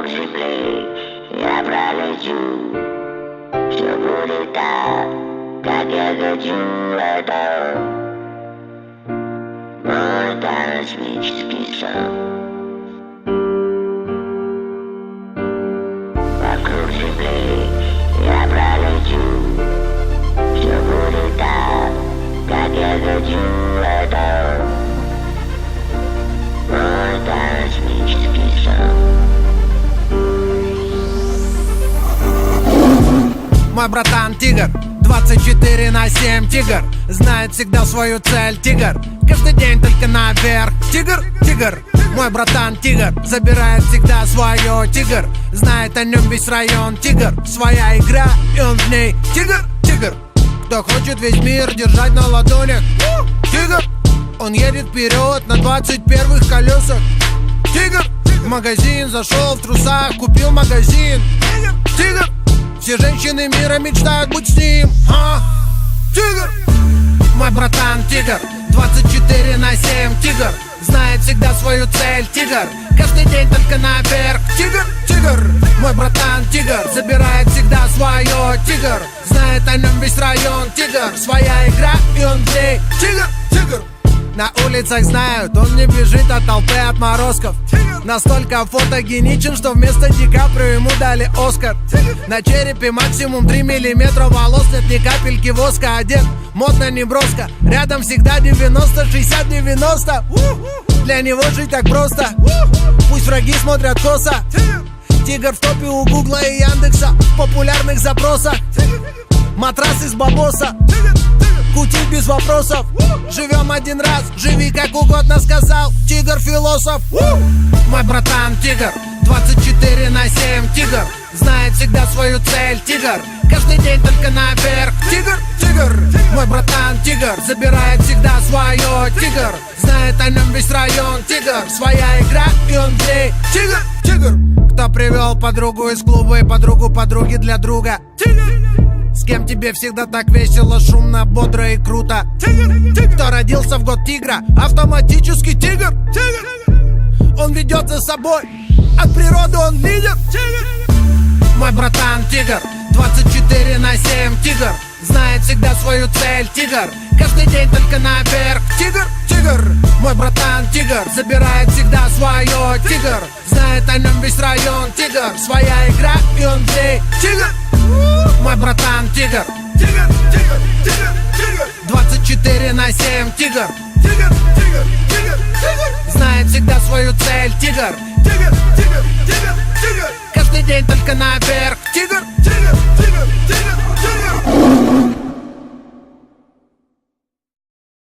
Вокруг земли я пролечу. Все будет так, как я хочу. Это мой космический сон. Вокруг земли я пролечу. Все будет так, как я хочу. Это мой космический сон. Мой братан тигр, 24/7 тигр, знает всегда свою цель тигр, каждый день только наверх. Тигр, тигр, мой братан тигр, забирает всегда свое тигр, знает о нем весь район тигр, своя игра и он в ней. Тигр, тигр, кто хочет весь мир держать на ладонях. Тигр, он едет вперед на 21-х колесах. Тигр, в магазин зашел в трусах, купил магазин. Тигр, все женщины мира мечтают быть с ним. Тигр, мой братан тигр, 24/7 тигр, знает всегда свою цель тигр, каждый день только наверх. Тигр, тигр, мой братан тигр, забирает всегда свое тигр, знает о нем весь район тигр, своя игра и он в ней. Тигр, тигр, на улицах знают, он не бежит от толпы отморозков. Настолько фотогеничен, что вместо Ди Каприо ему дали Оскар. На черепе максимум 3 миллиметра волос, нет ни капельки воска. Одет модно, не броско, рядом всегда 90, 60, 90. Для него жить так просто, пусть враги смотрят косо. Тигр в топе у Гугла и Яндекса, в популярных запросах. Матрас из бабоса, кутить без вопросов. Живем один раз, живи как угодно, сказал тигр философ. Мой братан тигр, 24/7 тигр, знает всегда свою цель тигр, каждый день только наверх. Тигр, тигр, мой братан тигр, забирает всегда свое тигр, знает о нем весь район тигр, своя игра и он в ней. Тигр, тигр, кто привел подругу из клуба и подругу подруги для друга. Тигр, с кем тебе всегда так весело, шумно, бодро и круто. Кто родился в год тигра, автоматически тигр. Он ведет за собой, от природы он лидер. Мой братан тигр, 24/7 тигр, знает всегда свою цель тигр, каждый день только наверх. Тигр, тигр, мой братан тигр, забирает всегда свое тигр, знает о нем весь район тигр, своя игра и он в ней. Тигр, мой братан тигр, 24/7 тигр, знает всегда свою цель тигр, каждый день только наверх.